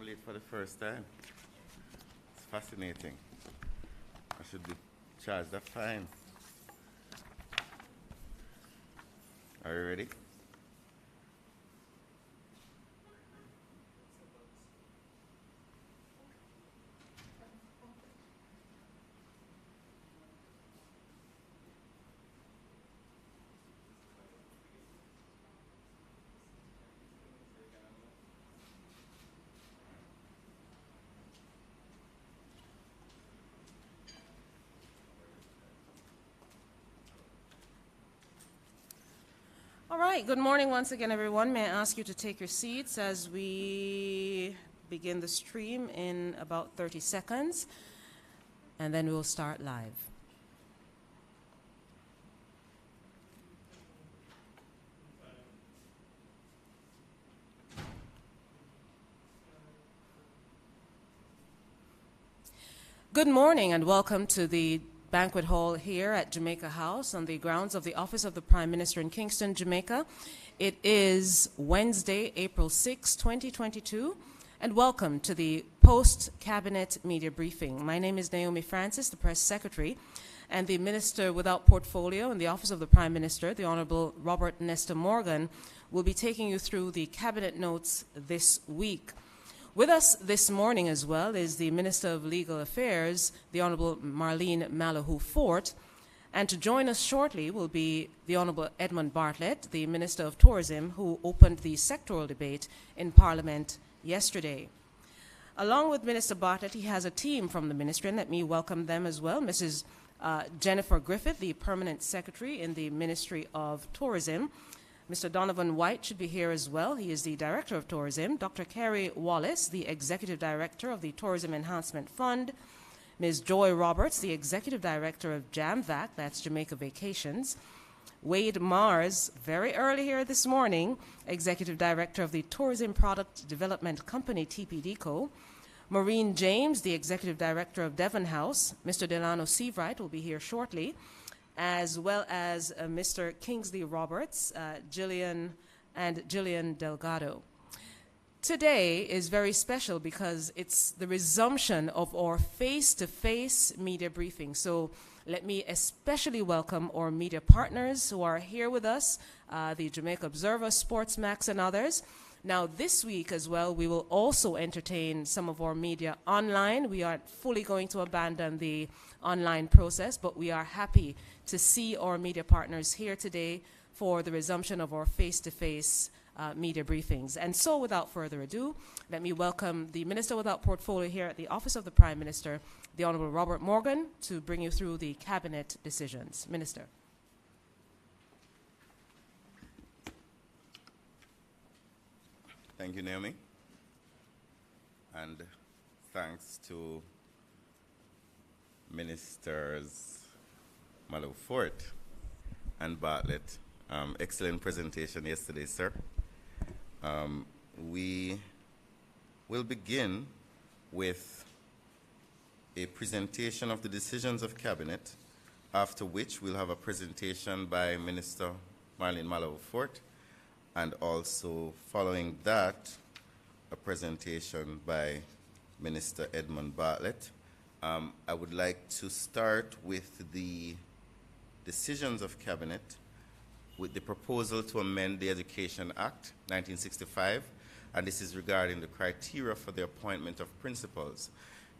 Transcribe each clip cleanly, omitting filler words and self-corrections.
late for the first time. It's fascinating. I should be charged a fine. Are you ready? All right, good morning once again, everyone. May I ask you to take your seats as we begin the stream in about 30 seconds, and then we'll start live. Good morning and welcome to the banquet hall here at Jamaica House on the grounds of the Office of the Prime Minister in Kingston, Jamaica. It is Wednesday, April 6, 2022, and welcome to the post-cabinet media briefing. My name is Naomi Francis, the press secretary, and the Minister without portfolio in the Office of the Prime Minister, the Honorable Robert Nesta Morgan, will be taking you through the cabinet notes this week. With us this morning as well is the Minister of Legal Affairs, the Honourable Marlene Malahoo Fort, and to join us shortly will be the Honourable Edmund Bartlett, the Minister of Tourism, who opened the sectoral debate in Parliament yesterday. Along with Minister Bartlett, he has a team from the Ministry, and let me welcome them as well. Mrs. Jennifer Griffith, the Permanent Secretary in the Ministry of Tourism. Mr. Donovan White should be here as well. He is the Director of Tourism. Dr. Kerry Wallace, the Executive Director of the Tourism Enhancement Fund. Ms. Joy Roberts, the Executive Director of JAMVAC, that's Jamaica Vacations. Wade Mars, very early here this morning, Executive Director of the Tourism Product Development Company, TPDCO. Maureen James, the Executive Director of Devon House. Mr. Delano Seavright will be here shortly, as well as Mr. Kingsley Roberts, Gillian Delgado. Today is very special because it's the resumption of our face-to-face media briefing. So let me especially welcome our media partners who are here with us, the Jamaica Observer, Sportsmax, and others. Now, this week as well, we will also entertain some of our media online. We aren't fully going to abandon the online process, but we are happy to see our media partners here today for the resumption of our face-to-face media briefings. And so, without further ado, let me welcome the Minister without portfolio here at the Office of the Prime Minister, the Honourable Robert Morgan, to bring you through the cabinet decisions. Minister. Thank you, Naomi. And thanks to Ministers Malahoo Fort and Bartlett. Excellent presentation yesterday, sir. We will begin with a presentation of the decisions of Cabinet, after which we'll have a presentation by Minister Marlene Malahoo Fort, and also following that, a presentation by Minister Edmund Bartlett. I would like to start with the decisions of Cabinet with the proposal to amend the Education Act 1965, and this is regarding the criteria for the appointment of principals.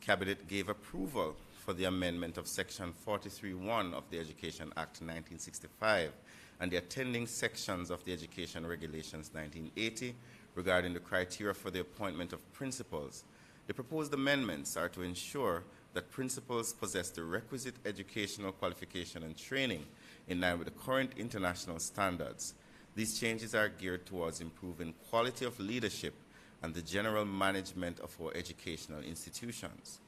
Cabinet gave approval for the amendment of Section 43(1) of the Education Act 1965 and the attending sections of the Education Regulations 1980 regarding the criteria for the appointment of principals. The proposed amendments are to ensure that principals possess the requisite educational qualification and training in line with the current international standards. These changes are geared towards improving quality of leadership and the general management of our educational institutions.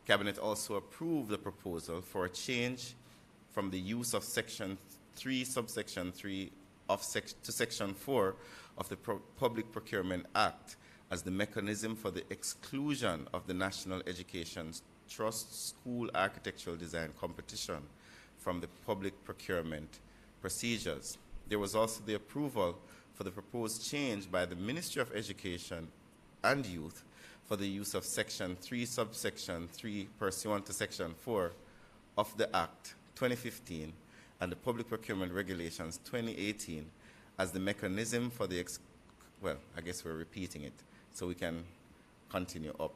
Cabinet also approved the proposal for a change from the use of Section 3, subsection 3 to Section 4 of the Public Procurement Act as the mechanism for the exclusion of the National Education Trust School Architectural Design Competition from the public procurement procedures. There was also the approval for the proposed change by the Ministry of Education and Youth for the use of Section 3, subsection 3, pursuant to Section 4 of the Act 2015 and the Public Procurement Regulations 2018 as the mechanism for the, well, I guess we're repeating it, so we can continue up.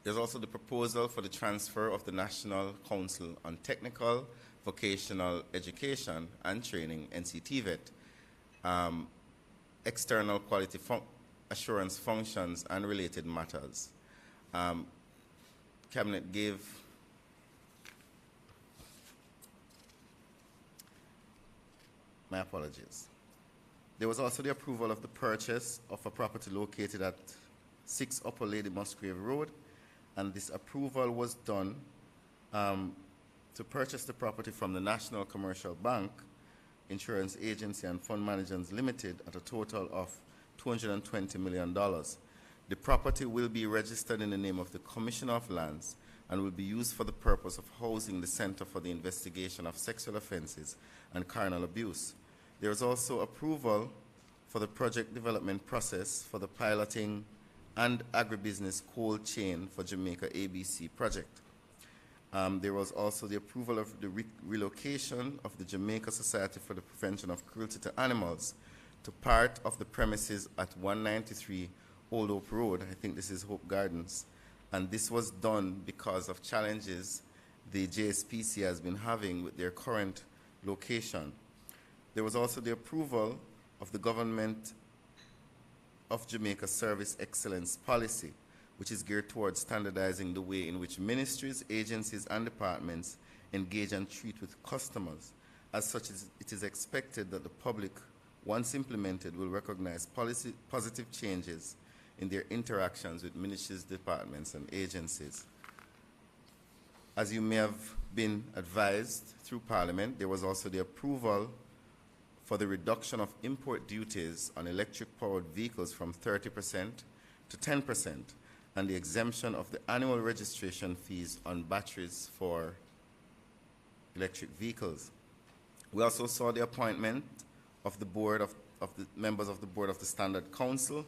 There's also the proposal for the transfer of the National Council on Technical, Vocational Education and Training, NCTVET, external quality assurance functions and related matters. Cabinet gave my apologies. There was also the approval of the purchase of a property located at 6 Upper Lady Musgrave Road, and this approval was done to purchase the property from the National Commercial Bank, Insurance Agency and Fund Managers Limited at a total of $220 million. The property will be registered in the name of the Commissioner of Lands and will be used for the purpose of housing the Center for the Investigation of Sexual Offenses and Carnal Abuse. There is also approval for the project development process for the piloting and agribusiness cold chain for Jamaica ABC project. There was also the approval of the relocation of the Jamaica Society for the Prevention of Cruelty to Animals to part of the premises at 193 Old Hope Road. I think this is Hope Gardens. And this was done because of challenges the JSPC has been having with their current location. There was also the approval of the Government of Jamaica Service Excellence Policy, which is geared towards standardizing the way in which ministries, agencies, and departments engage and treat with customers. As such, it is expected that the public, once implemented, will recognize positive changes in their interactions with ministries, departments, and agencies. As you may have been advised through Parliament, there was also the approval for the reduction of import duties on electric-powered vehicles from 30% to 10%, and the exemption of the annual registration fees on batteries for electric vehicles. We also saw the appointment of the board of the members of the board of the Standard Council,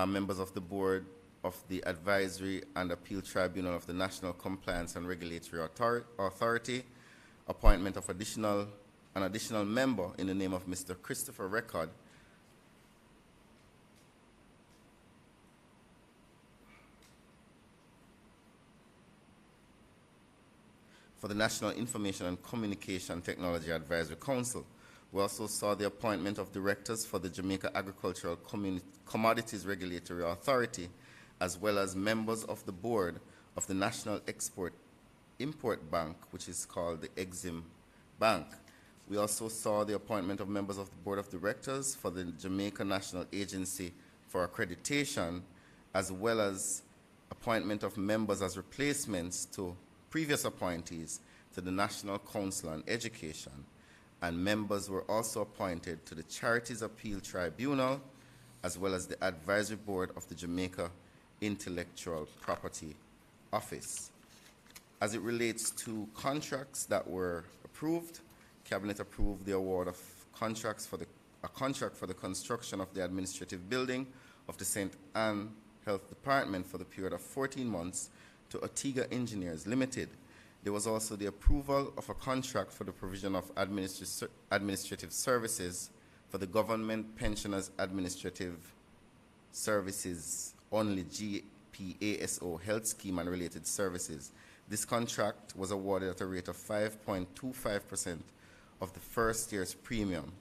members of the board of the Advisory and Appeal Tribunal of the National Compliance and Regulatory Authority, appointment of an additional member in the name of Mr. Christopher Record, for the National Information and Communication Technology Advisory Council. We also saw the appointment of directors for the Jamaica Agricultural Commodities Regulatory Authority, as well as members of the board of the National Export-Import Bank, which is called the Exim Bank. We also saw the appointment of members of the board of directors for the Jamaica National Agency for Accreditation, as well as appointment of members as replacements to previous appointees to the National Council on Education, and members were also appointed to the Charities Appeal Tribunal, as well as the Advisory Board of the Jamaica Intellectual Property Office. As it relates to contracts that were approved, Cabinet approved the award of contracts for a contract for the construction of the administrative building of the St. Anne Health Department for the period of 14 months to Ortega Engineers Limited. There was also the approval of a contract for the provision of administrative services for the Government Pensioners Administrative Services Only GPASO Health Scheme and related services. This contract was awarded at a rate of 5.25% of the first year's premium.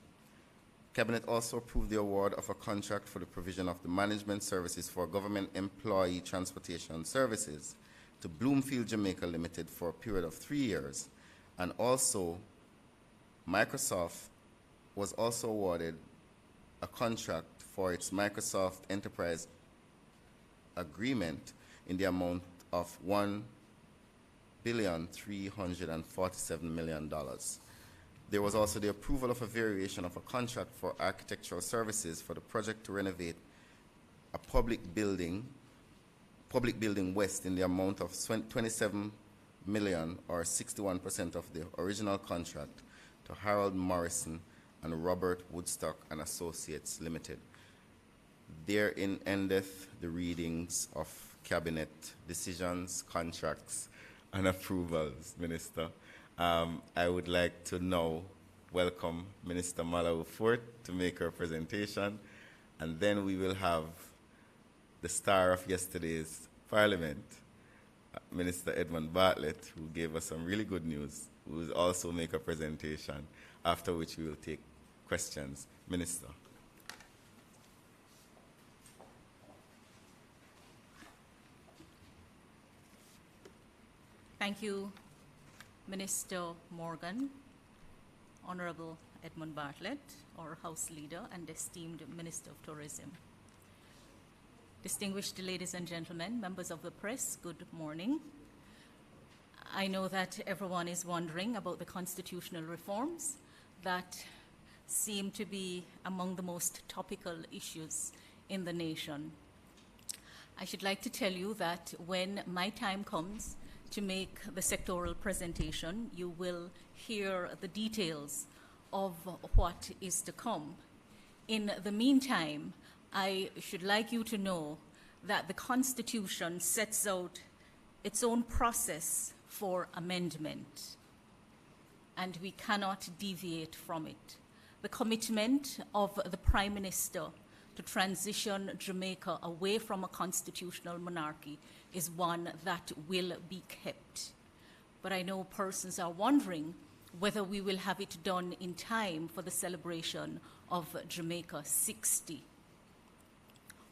Cabinet also approved the award of a contract for the provision of the management services for government employee transportation services to Bloomfield Jamaica Limited for a period of 3 years. And also, Microsoft was also awarded a contract for its Microsoft Enterprise Agreement in the amount of $1,347,000,000. There was also the approval of a variation of a contract for architectural services for the project to renovate a public building west in the amount of $27 million, or 61% of the original contract, to Harold Morrison and Robert Woodstock and Associates Limited. Therein endeth the readings of cabinet decisions, contracts, and approvals, Minister. I would like to now welcome Minister Malawi Fort to make her presentation, and then we will have the star of yesterday's Parliament, Minister Edmund Bartlett, who gave us some really good news, who will also make a presentation, after which we will take questions. Minister. Thank you, Minister Morgan, Honorable Edmund Bartlett, our House Leader and esteemed Minister of Tourism. Distinguished ladies and gentlemen, members of the press, good morning. I know that everyone is wondering about the constitutional reforms that seem to be among the most topical issues in the nation. I should like to tell you that when my time comes to make the sectoral presentation, you will hear the details of what is to come. In the meantime, I should like you to know that the Constitution sets out its own process for amendment, and we cannot deviate from it. The commitment of the Prime Minister to transition Jamaica away from a constitutional monarchy is one that will be kept. But I know persons are wondering whether we will have it done in time for the celebration of Jamaica 60.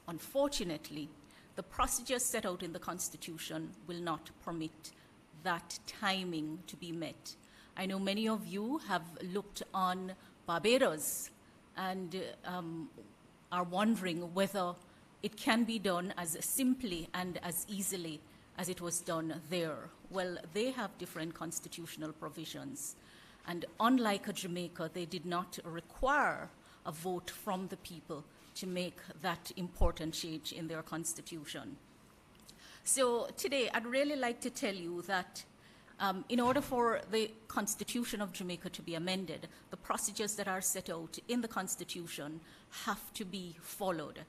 Unfortunately, the procedures set out in the Constitution will not permit that timing to be met. I know many of you have looked on Barbados and are wondering whether it can be done as simply and as easily as it was done there. Well, they have different constitutional provisions. And unlike Jamaica, they did not require a vote from the people to make that important change in their constitution. So today, I'd really like to tell you that in order for the Constitution of Jamaica to be amended, the procedures that are set out in the Constitution have to be followed.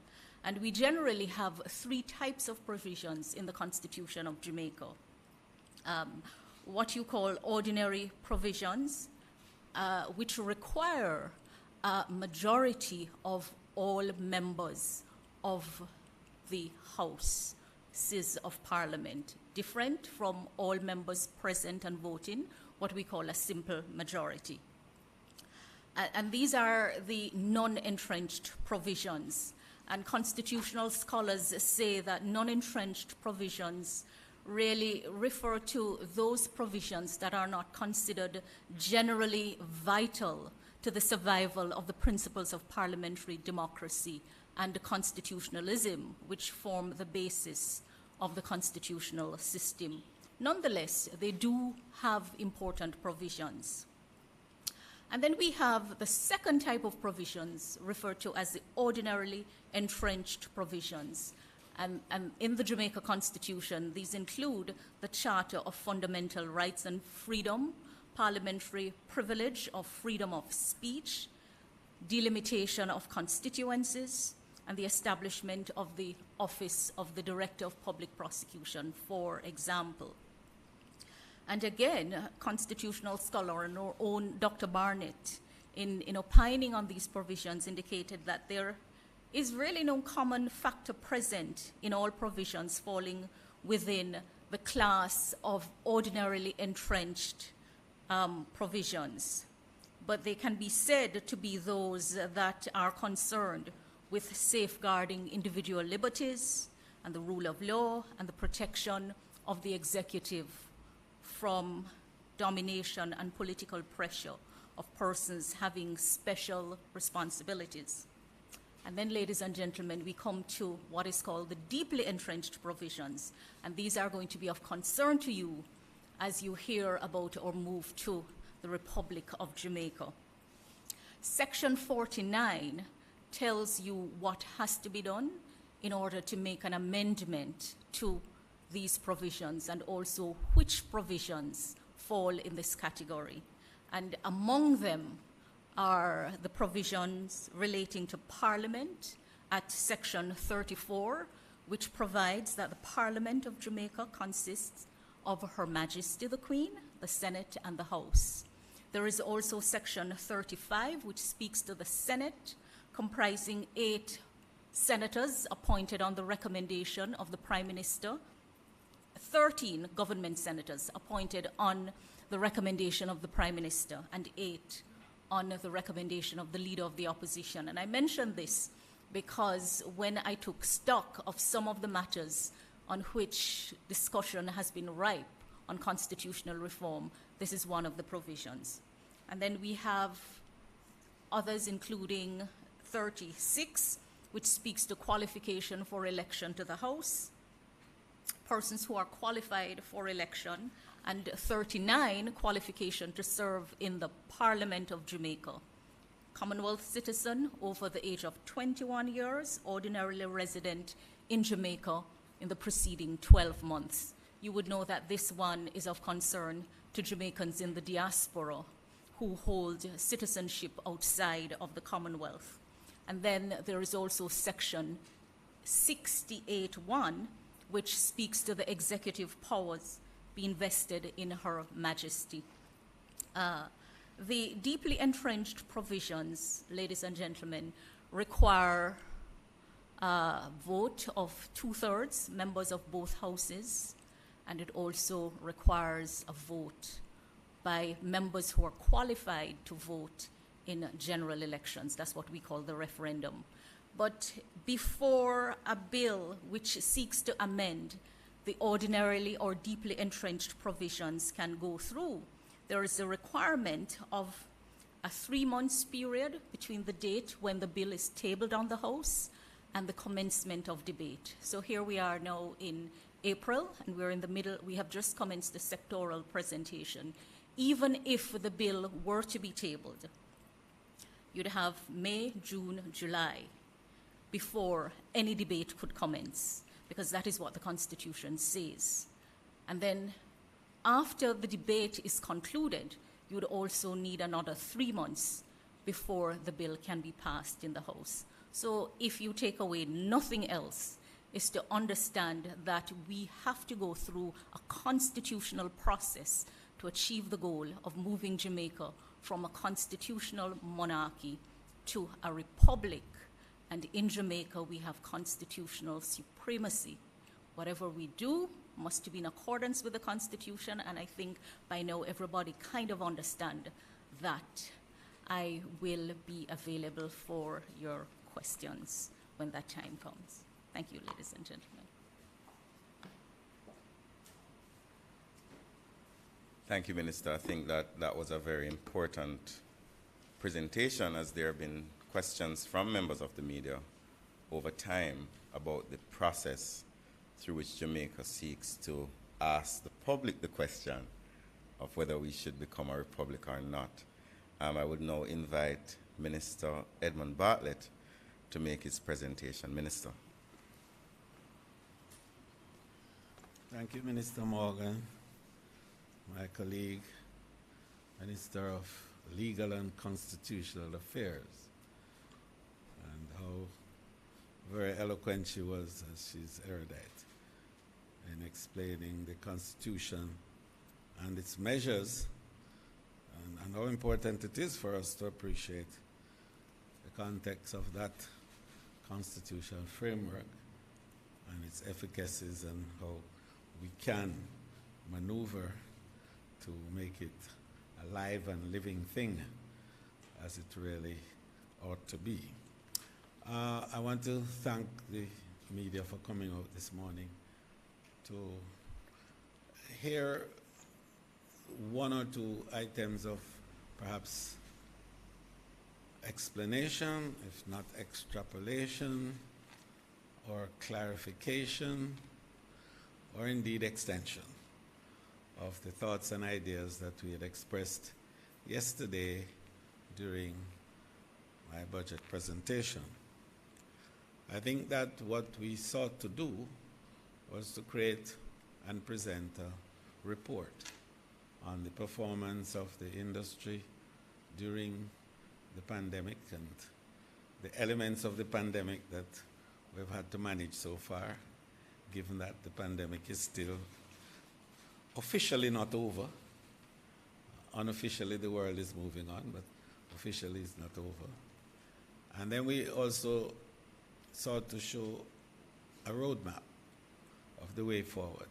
And we generally have three types of provisions in the Constitution of Jamaica. What you call ordinary provisions, which require a majority of all members of the Houses of Parliament, different from all members present and voting, what we call a simple majority. And these are the non-entrenched provisions. And constitutional scholars say that non-entrenched provisions really refer to those provisions that are not considered generally vital to the survival of the principles of parliamentary democracy and constitutionalism, which form the basis of the constitutional system. Nonetheless, they do have important provisions. And then we have the second type of provisions referred to as the ordinarily entrenched provisions. And in the Jamaica Constitution, these include the Charter of Fundamental Rights and Freedom, parliamentary privilege of freedom of speech, delimitation of constituencies, and the establishment of the Office of the Director of Public Prosecution, for example. And again, a constitutional scholar and our own Dr. Barnett, in opining on these provisions, indicated that there is really no common factor present in all provisions falling within the class of ordinarily entrenched provisions. But they can be said to be those that are concerned with safeguarding individual liberties and the rule of law and the protection of the executive from domination and political pressure of persons having special responsibilities. And then, ladies and gentlemen, we come to what is called the deeply entrenched provisions, and these are going to be of concern to you as you hear about or move to the Republic of Jamaica. Section 49 tells you what has to be done in order to make an amendment to these provisions, and also which provisions fall in this category. And among them are the provisions relating to Parliament at Section 34, which provides that the Parliament of Jamaica consists of Her Majesty the Queen, the Senate, and the House. There is also Section 35, which speaks to the Senate, comprising 8 senators appointed on the recommendation of the Prime Minister, 13 government senators appointed on the recommendation of the Prime Minister, and 8 on the recommendation of the Leader of the Opposition. And I mention this because when I took stock of some of the matters on which discussion has been ripe on constitutional reform, this is one of the provisions. And then we have others, including 36, which speaks to qualification for election to the House, persons who are qualified for election, and 39, qualification to serve in the Parliament of Jamaica. Commonwealth citizen over the age of 21 years, ordinarily resident in Jamaica in the preceding 12 months. You would know that this one is of concern to Jamaicans in the diaspora who hold citizenship outside of the Commonwealth. And then there is also Section 68(1), which speaks to the executive powers being vested in Her Majesty. The deeply entrenched provisions, ladies and gentlemen, require a vote of 2/3 members of both houses, and it also requires a vote by members who are qualified to vote in general elections. That's what we call the referendum. But before a bill which seeks to amend the ordinarily or deeply entrenched provisions can go through, there is a requirement of a 3-month period between the date when the bill is tabled on the House and the commencement of debate. So here we are now in April, and we're in the middle. We have just commenced the sectoral presentation. Even if the bill were to be tabled, you'd have May, June, July before any debate could commence, because that is what the Constitution says. And then after the debate is concluded, you would also need another 3 months before the bill can be passed in the House. So if you take away nothing else, is to understand that we have to go through a constitutional process to achieve the goal of moving Jamaica from a constitutional monarchy to a republic. And in Jamaica, we have constitutional supremacy. Whatever we do must be in accordance with the Constitution, and I think by now everybody kind of understand that. I will be available for your questions when that time comes. Thank you, ladies and gentlemen. Thank you, Minister. I think that was a very important presentation, as there have been questions from members of the media over time about the process through which Jamaica seeks to ask the public the question of whether we should become a republic or not. I would now invite Minister Edmund Bartlett to make his presentation. Minister. Thank you, Minister Morgan, my colleague, Minister of Legal and Constitutional Affairs, and how very eloquent she was, as she's erudite, in explaining the Constitution and its measures, and how important it is for us to appreciate the context of that constitutional framework and its efficacies, and how we can maneuver to make it a live and living thing as it really ought to be. I want to thank the media for coming out this morning to hear one or two items of perhaps explanation, if not extrapolation, or clarification, or indeed extension of the thoughts and ideas that we had expressed yesterday during my budget presentation. I think that what we sought to do was to create and present a report on the performance of the industry during the pandemic and the elements of the pandemic that we've had to manage so far, given that the pandemic is still officially not over. Unofficially, the world is moving on, but officially it's not over. And then we also sought to show a roadmap of the way forward,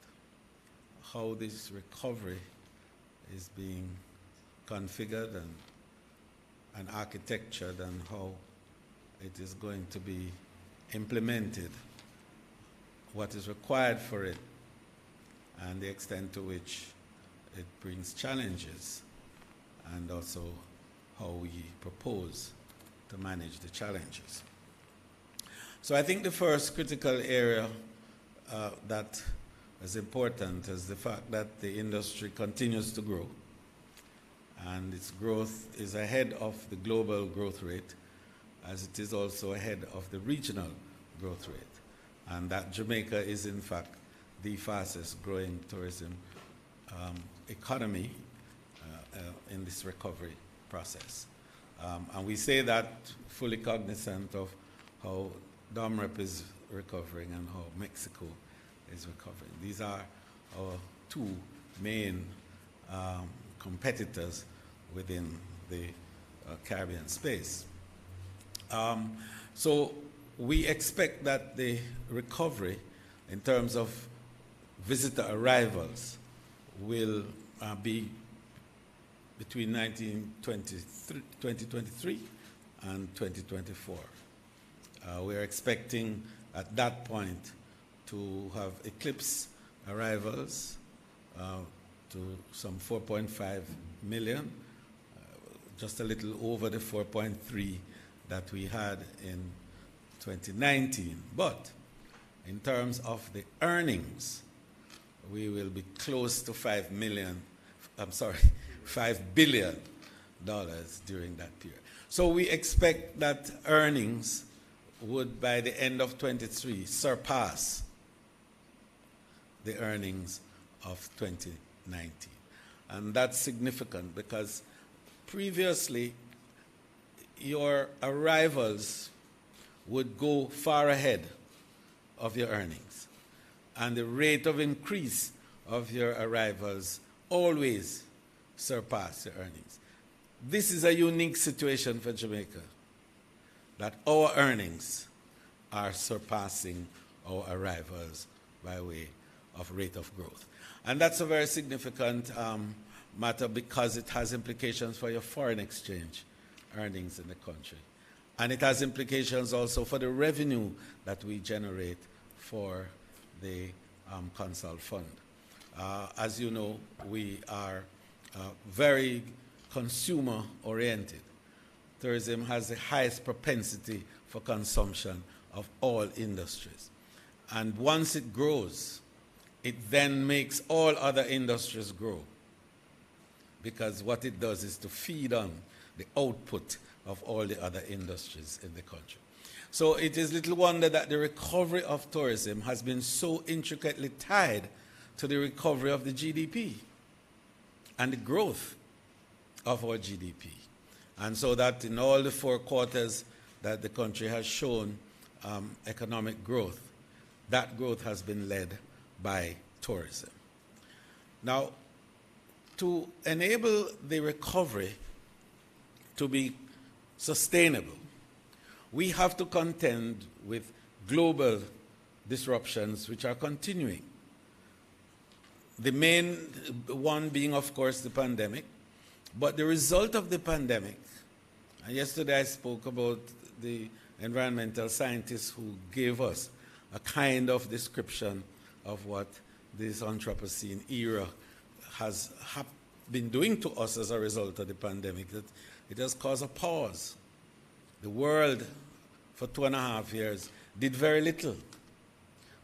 how this recovery is being configured and architectured, and how it is going to be implemented, what is required for it, and the extent to which it brings challenges, and also how we propose to manage the challenges. So I think the first critical area that is important is the fact that the industry continues to grow, and its growth is ahead of the global growth rate, as it is also ahead of the regional growth rate, and that Jamaica is in fact the fastest growing tourism economy in this recovery process. And we say that fully cognizant of how DOMREP is recovering and how Mexico is recovering. These are our two main competitors within the Caribbean space. So we expect that the recovery in terms of visitor arrivals will be between 2023 and 2024. We're expecting at that point to have eclipsed arrivals to some 4.5 million, just a little over the 4.3 that we had in 2019. But in terms of the earnings, we will be close to $5 billion during that period. So we expect that earnings would, by the end of 23, surpass the earnings of 2019. And that's significant because previously your arrivals would go far ahead of your earnings, and the rate of increase of your arrivals always surpass your earnings. This is a unique situation for Jamaica, that our earnings are surpassing our arrivals by way of rate of growth. And that's a very significant matter because it has implications for your foreign exchange earnings in the country. And it has implications also for the revenue that we generate for the Consol Fund. As you know, we are very consumer-oriented. Tourism has the highest propensity for consumption of all industries. And once it grows, it then makes all other industries grow, because what it does is to feed on the output of all the other industries in the country. So it is little wonder that the recovery of tourism has been so intricately tied to the recovery of the GDP and the growth of our GDP. And so that in all the 4 quarters that the country has shown economic growth, that growth has been led by tourism. Now, to enable the recovery to be sustainable, we have to contend with global disruptions which are continuing. The main one being, of course, the pandemic. But the result of the pandemic, and yesterday I spoke about the environmental scientists who gave us a kind of description of what this Anthropocene era has been doing to us as a result of the pandemic, that it has caused a pause. The world, for 2.5 years, did very little.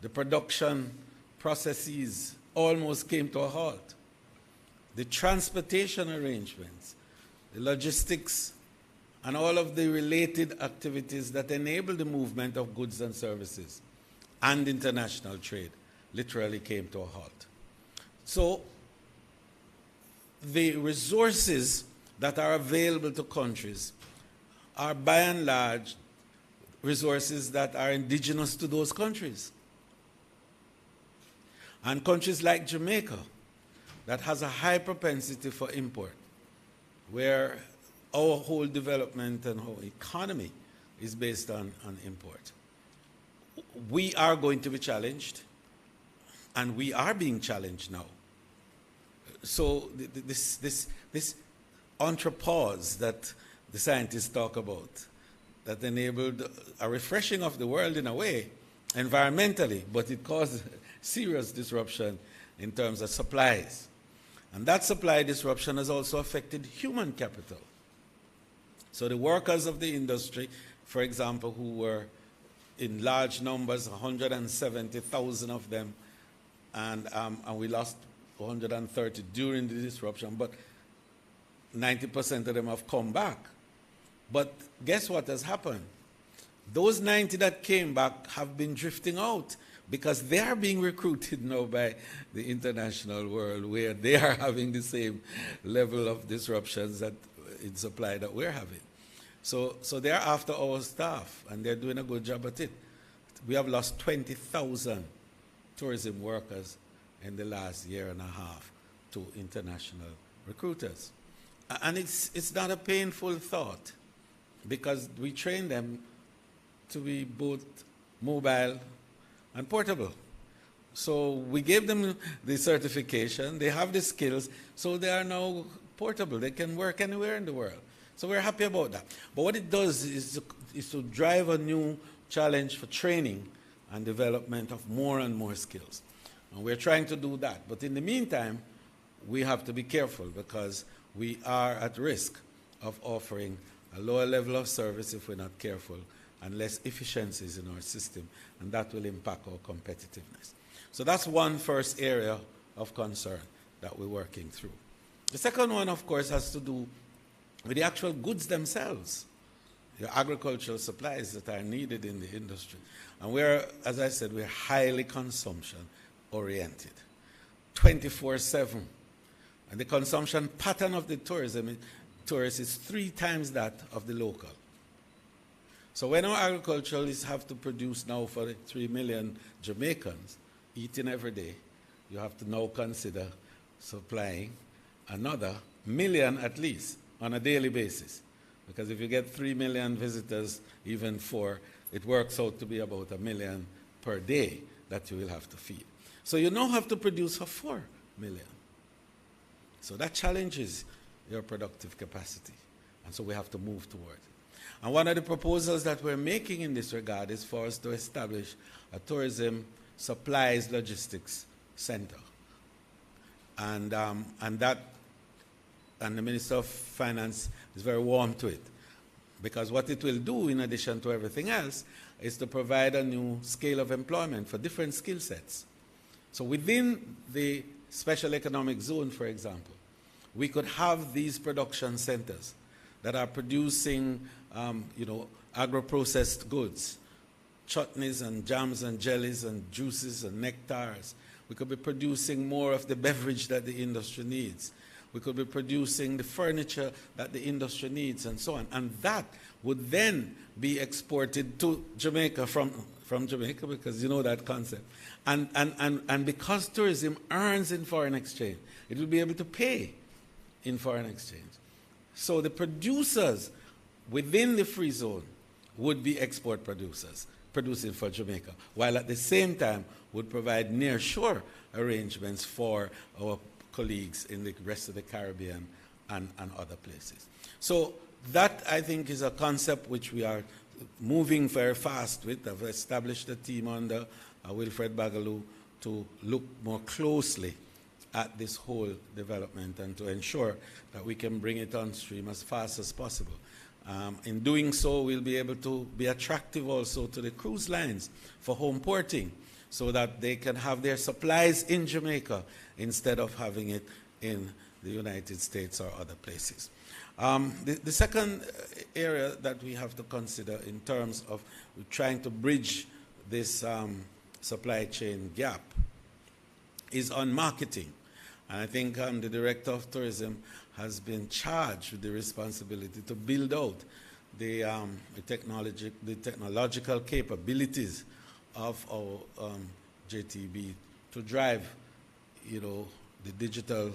The production processes almost came to a halt. The transportation arrangements, the logistics, and all of the related activities that enable the movement of goods and services and international trade literally came to a halt. So the resources that are available to countries are by and large resources that are indigenous to those countries. And countries like Jamaica, that has a high propensity for import, where our whole development and whole economy is based on import. We are going to be challenged, and we are being challenged now. So this entrepause that the scientists talk about, that enabled a refreshing of the world in a way, environmentally, but it caused serious disruption in terms of supplies. And that supply disruption has also affected human capital. So the workers of the industry, for example, who were in large numbers, 170,000 of them, and we lost 130 during the disruption, but 90% of them have come back. But guess what has happened? Those 90 that came back have been drifting out because they are being recruited now by the international world, where they are having the same level of disruptions that in supply that we're having. So they're after our staff, and they're doing a good job at it. We have lost 20,000 tourism workers in the last year and a half to international recruiters. And it's not a painful thought, because we train them to be both mobile and portable. So we gave them the certification, they have the skills, so they are now portable. They can work anywhere in the world. So we're happy about that. But what it does is to drive a new challenge for training and development of more and more skills. And we're trying to do that. But in the meantime, we have to be careful, because we are at risk of offering a lower level of service if we're not careful, and less efficiencies in our system, and that will impact our competitiveness. So that's one first area of concern that we're working through. The second one, of course, has to do with the actual goods themselves, the agricultural supplies that are needed in the industry. And we're, as I said, we're highly consumption-oriented, 24/7. And the consumption pattern of the tourist is 3 times that of the local. So when our agriculturalists have to produce now for the 3 million Jamaicans eating every day, you have to now consider supplying another million at least on a daily basis. Because if you get 3 million visitors, even 4, it works out to be about 1 million per day that you will have to feed. So you now have to produce for 4 million. So that challenges your productive capacity. And so we have to move toward it. And one of the proposals that we're making in this regard is for us to establish a tourism supplies logistics center. And the Minister of Finance is very warm to it, because what it will do, in addition to everything else, is to provide a new scale of employment for different skill sets. So within the special economic zone, for example, we could have these production centers that are producing agro-processed goods, chutneys and jams and jellies and juices and nectars. We could be producing more of the beverage that the industry needs. We could be producing the furniture that the industry needs, and so on. And that would then be exported to Jamaica from Jamaica, because you know that concept. And because tourism earns in foreign exchange, it will be able to pay in foreign exchange. So the producers within the free zone would be export producers, producing for Jamaica, while at the same time would provide near-shore arrangements for our colleagues in the rest of the Caribbean and other places. So that, I think, is a concept which we are moving very fast with. I've established a team under Wilfred Bagaloo to look more closely at this whole development and to ensure that we can bring it on stream as fast as possible. In doing so, we'll be able to be attractive also to the cruise lines for home porting, so that they can have their supplies in Jamaica instead of having it in the United States or other places. The second area that we have to consider in terms of trying to bridge this supply chain gap is on marketing. And I think the Director of Tourism has been charged with the responsibility to build out the technological capabilities of our JTB to drive, the digital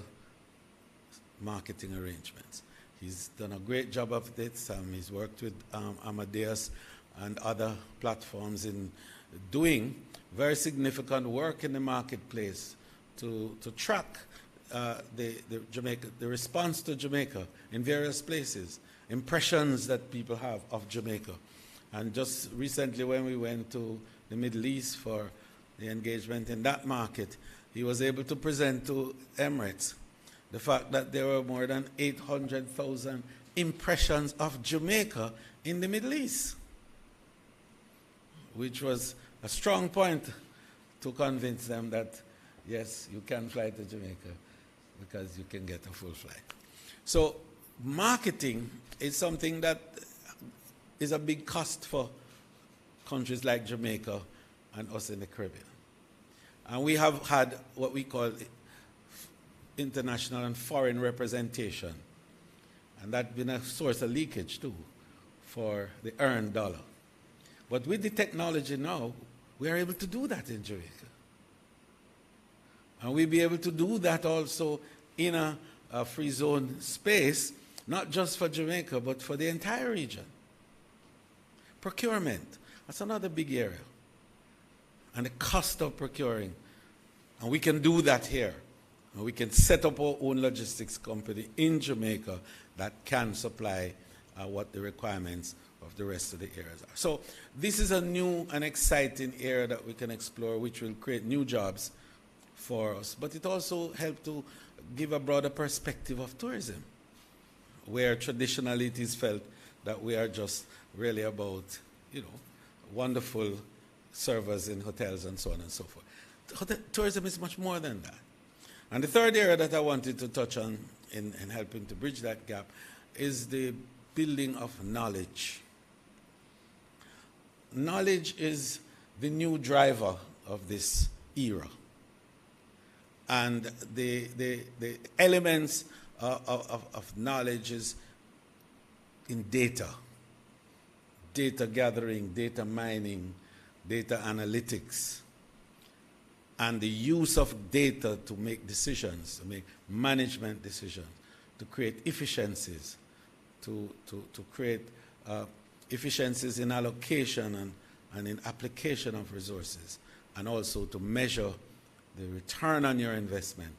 marketing arrangements. He's done a great job of this. He's worked with Amadeus and other platforms in doing very significant work in the marketplace to track the response to Jamaica in various places, impressions that people have of Jamaica. And just recently when we went to the Middle East for the engagement in that market, he was able to present to Emirates the fact that there were more than 800,000 impressions of Jamaica in the Middle East, which was a strong point to convince them that, yes, you can fly to Jamaica because you can get a full flight. So marketing is something that is a big cost for countries like Jamaica and us in the Caribbean. And we have had what we call international and foreign representation. And that's been a source of leakage too for the earned dollar. But with the technology now, we are able to do that in Jamaica. And we'll be able to do that also in a free zone space, not just for Jamaica, but for the entire region. Procurement, that's another big area. And the cost of procuring. And we can do that here. And we can set up our own logistics company in Jamaica that can supply what the requirements of the rest of the areas are. So this is a new and exciting area that we can explore, which will create new jobs for us. But it also helps to give a broader perspective of tourism, where traditionally it is felt that we are just really about, wonderful servers in hotels and so on and so forth. Tourism is much more than that. And the third area that I wanted to touch on in helping to bridge that gap is the building of knowledge. Knowledge is the new driver of this era. And the elements of knowledge is in data gathering, data mining, data analytics, and the use of data to make decisions, to make management decisions, to create efficiencies, to create efficiencies in allocation and in application of resources, and also to measure the return on your investment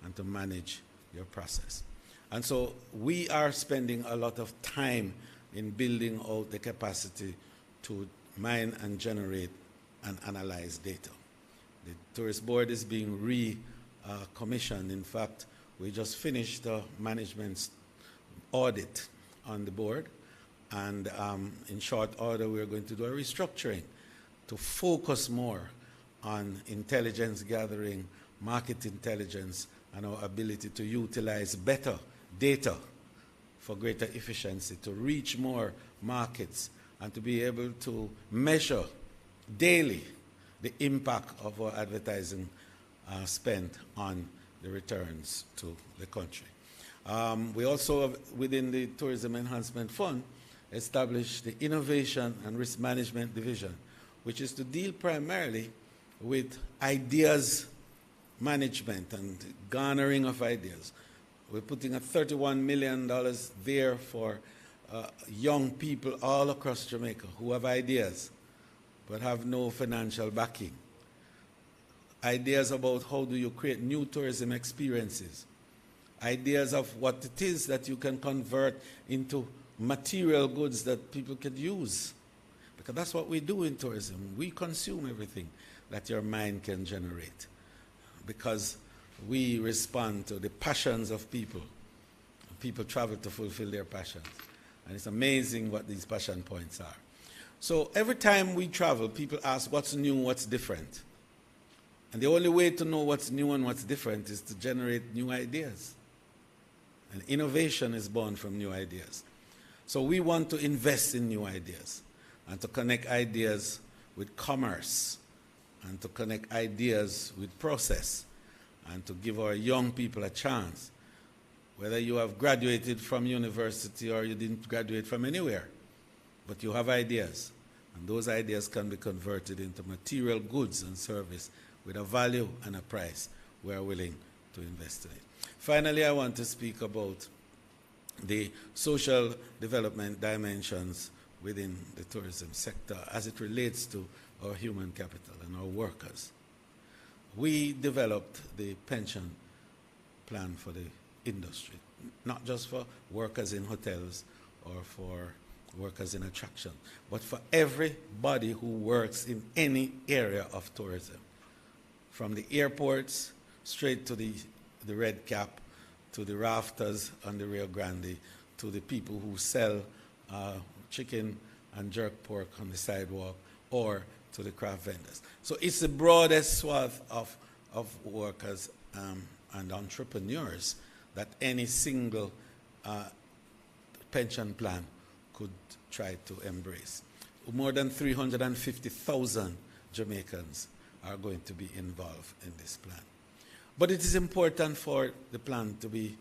and to manage your process. And so we are spending a lot of time in building out the capacity to mine and generate and analyze data. The Tourist Board is being recommissioned. In fact, we just finished a management audit on the board, and in short order, we're going to do a restructuring to focus more on intelligence gathering, market intelligence, and our ability to utilize better data for greater efficiency, to reach more markets, and to be able to measure daily the impact of our advertising spend on the returns to the country. We also, within the Tourism Enhancement Fund, established the Innovation and Risk Management Division, which is to deal primarily with ideas management and garnering of ideas. We're putting a $31 million there for young people all across Jamaica who have ideas but have no financial backing. Ideas about how do you create new tourism experiences. Ideas of what it is that you can convert into material goods that people can use. Because that's what we do in tourism. We consume everything that your mind can generate. Because we respond to the passions of people. People travel to fulfill their passions. And it's amazing what these passion points are. So every time we travel, people ask what's new, what's different. And the only way to know what's new and what's different is to generate new ideas. And innovation is born from new ideas. So we want to invest in new ideas and to connect ideas with commerce and to connect ideas with process and to give our young people a chance. Whether you have graduated from university or you didn't graduate from anywhere, but you have ideas, and those ideas can be converted into material goods and service with a value and a price we are willing to invest in it. Finally, I want to speak about the social development dimensions within the tourism sector as it relates to our human capital and our workers. We developed the pension plan for the industry, not just for workers in hotels or for workers in attraction, but for everybody who works in any area of tourism, from the airports straight to the red cap, to the rafters on the Rio Grande, to the people who sell chicken and jerk pork on the sidewalk, or to the craft vendors. So it's the broadest swath of workers and entrepreneurs that any single pension plan could try to embrace. More than 350,000 Jamaicans are going to be involved in this plan. But it is important for the plan to be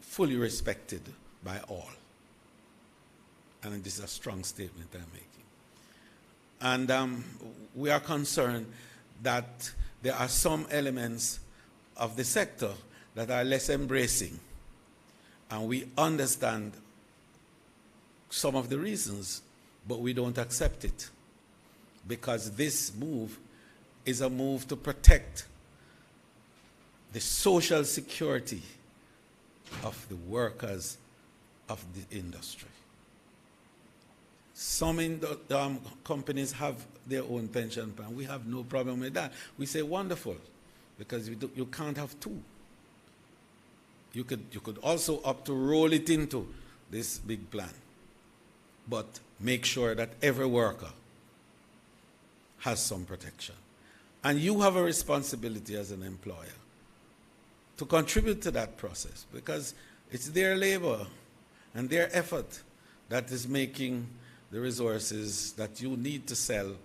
fully respected by all. And this is a strong statement I'm making. And we are concerned that there are some elements of the sector that are less embracing. And we understand some of the reasons, but we don't accept it. Because this move is a move to protect the social security of the workers of the industry. Some companies have their own pension plan. We have no problem with that. We say wonderful, because you can't have two. You could also opt to roll it into this big plan, but make sure that every worker has some protection. And you have a responsibility as an employer to contribute to that process, because it's their labor and their effort that is making the resources that you need to sell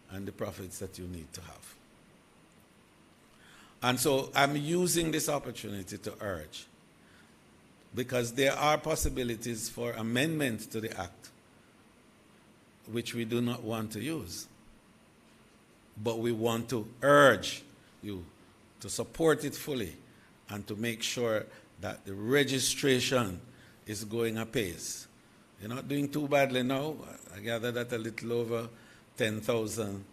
and the profits that you need to have. And so I'm using this opportunity to urge, because there are possibilities for amendments to the Act, which we do not want to use. But we want to urge you to support it fully and to make sure that the registration is going apace. You're not doing too badly now. I gather that a little over 10,000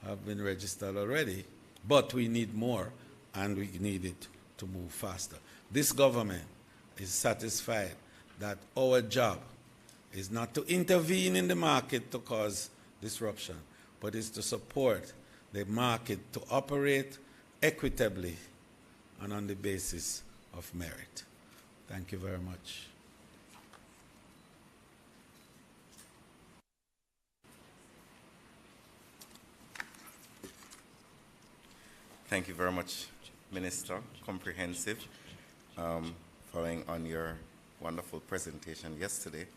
have been registered already, but we need more, and we need it to move faster. This government is satisfied that our job is not to intervene in the market to cause disruption, but is to support the market to operate equitably and on the basis of merit. Thank you very much. Thank you very much, Minister. Comprehensive. Following on your wonderful presentation yesterday,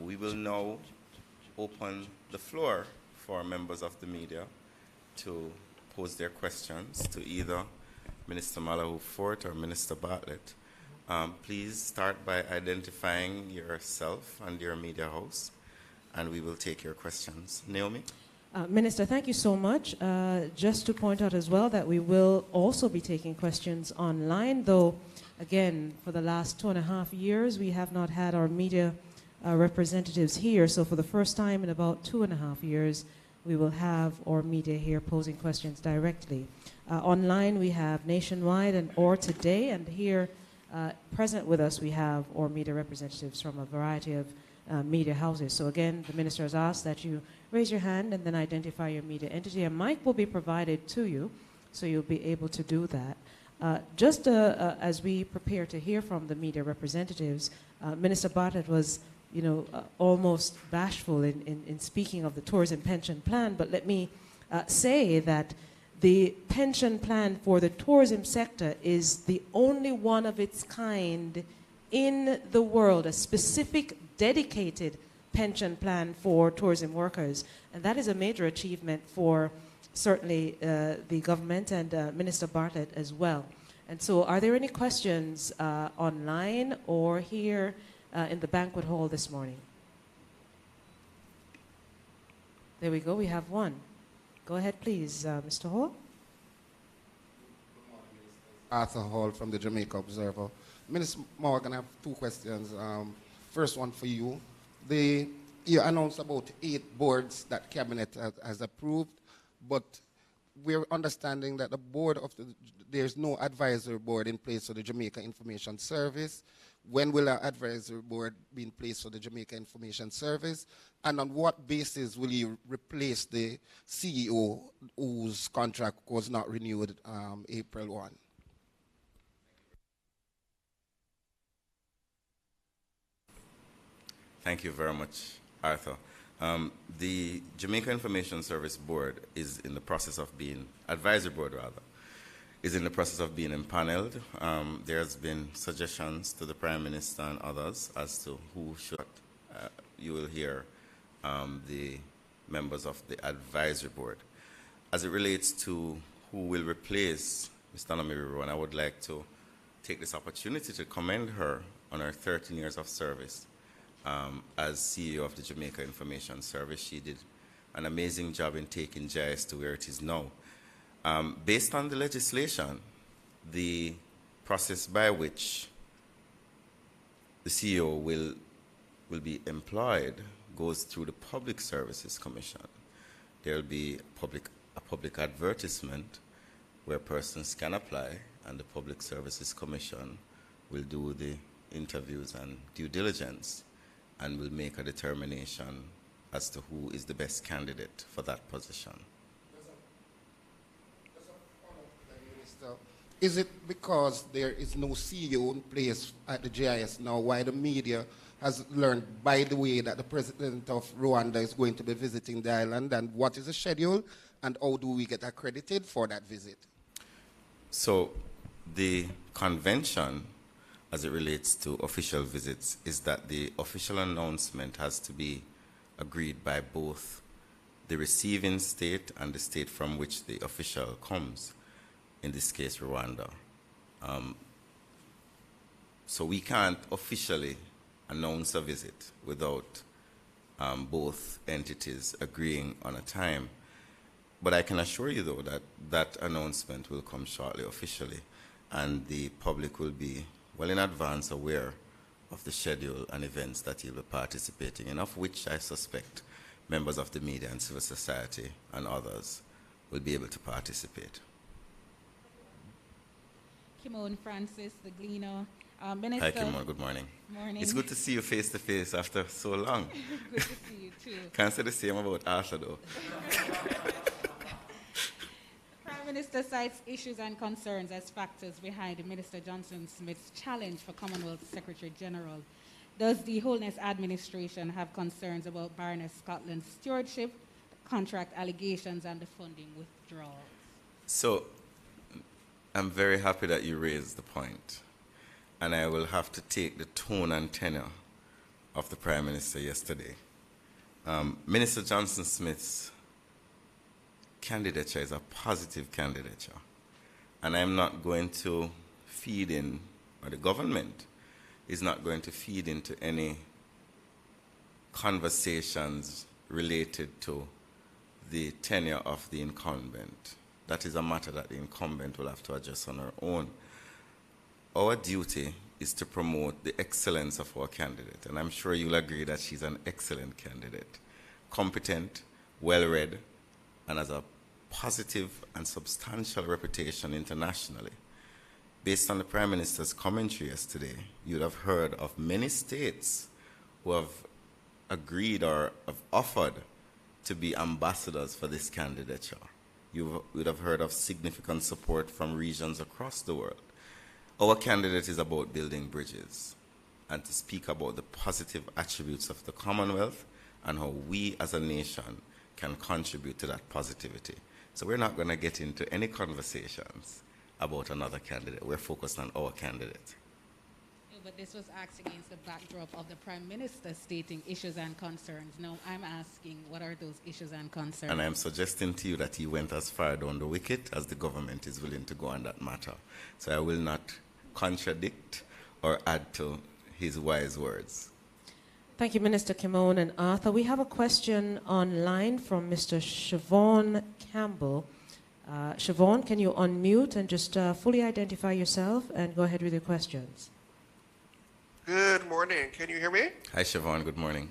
we will now open the floor for members of the media to pose their questions to either Minister Malahoo Fort or Minister Bartlett. Please start by identifying yourself and your media house, and we will take your questions. Naomi? Minister, thank you so much. Just to point out as well that we will also be taking questions online, though, again, for the last 2.5 years, we have not had our media representatives here. So for the first time in about 2.5 years, we will have our media here posing questions directly. Online, we have Nationwide and Or Today, and here present with us, we have our media representatives from a variety of media houses. So again, the minister has asked that you raise your hand and then identify your media entity. A mic will be provided to you, so you'll be able to do that. Just as we prepare to hear from the media representatives, Minister Bartlett was, almost bashful in speaking of the tourism pension plan, but let me say that the pension plan for the tourism sector is the only one of its kind in the world, a specific dedicated pension plan for tourism workers. And that is a major achievement for certainly the government and Minister Bartlett as well. And so are there any questions online or here in the banquet hall this morning? There we go. We have one. Go ahead, please, Mr. Hall. Arthur Hall from the Jamaica Observer. Minister Morgan, I have two questions. First one for you. You announced about 8 boards that Cabinet has approved, but we're understanding that there's no advisory board in place for the Jamaica Information Service. When will an advisory board be in place for the Jamaica Information Service? And on what basis will you replace the CEO whose contract was not renewed April 1? Thank you very much, Arthur. The Jamaica Information Service Board is in the process of being, advisory board rather, is in the process of being impaneled. There's been suggestions to the Prime Minister and others as to who should. You will hear the members of the advisory board. As it relates to who will replace Mr. Namiri, and I would like to take this opportunity to commend her on her 13 years of service as CEO of the Jamaica Information Service. She did an amazing job in taking JIS to where it is now. Based on the legislation, the process by which the CEO will be employed goes through the Public Services Commission. There will be a public advertisement where persons can apply, and the Public Services Commission will do the interviews and due diligence and will make a determination as to who is the best candidate for that position. Is it because there is no CEO in place at the GIS now, why the media has learned, by the way, that the president of Rwanda is going to be visiting the island, and what is the schedule, and how do we get accredited for that visit? So the convention, as it relates to official visits, is that the official announcement has to be agreed by both the receiving state and the state from which the official comes, in this case, Rwanda. So we can't officially announce a visit without both entities agreeing on a time. But I can assure you, though, that that announcement will come shortly officially, and the public will be well in advance aware of the schedule and events that he'll be participating in, of which I suspect members of the media and civil society and others will be able to participate. Kimon Francis, the Gleaner. Minister. Hi, Kimon. Good morning. Morning. It's good to see you face to face after so long. Good to see you too. Can't say the same about Arthur, though. The Prime Minister cites issues and concerns as factors behind Minister Johnson Smith's challenge for Commonwealth Secretary General. Does the Holness administration have concerns about Baroness Scotland's stewardship, contract allegations, and the funding withdrawals? So, I'm very happy that you raised the point. And I will have to take the tone and tenor of the Prime Minister yesterday. Minister Johnson Smith's candidature is a positive candidature. And I'm not going to feed in, or the government is not going to feed into any conversations related to the tenure of the incumbent. That is a matter that the incumbent will have to address on her own. Our duty is to promote the excellence of our candidate, and I'm sure you'll agree that she's an excellent candidate, competent, well-read, and has a positive and substantial reputation internationally. Based on the Prime Minister's commentary yesterday, you'd have heard of many states who have agreed or have offered to be ambassadors for this candidature. You would have heard of significant support from regions across the world. Our candidate is about building bridges and to speak about the positive attributes of the Commonwealth and how we as a nation can contribute to that positivity. So we're not going to get into any conversations about another candidate. We're focused on our candidate. Yeah, but this was asked against the backdrop of the Prime Minister stating issues and concerns. Now I'm asking, what are those issues and concerns? And I'm suggesting to you that he went as far down the wicket as the government is willing to go on that matter. So I will not contradict or add to his wise words. Thank you, Minister Kimon and Arthur. We have a question online from Mr. Siobhan Campbell. Siobhan, can you unmute and just fully identify yourself and go ahead with your questions? Good morning. Can you hear me? Hi, Siobhan. Good morning.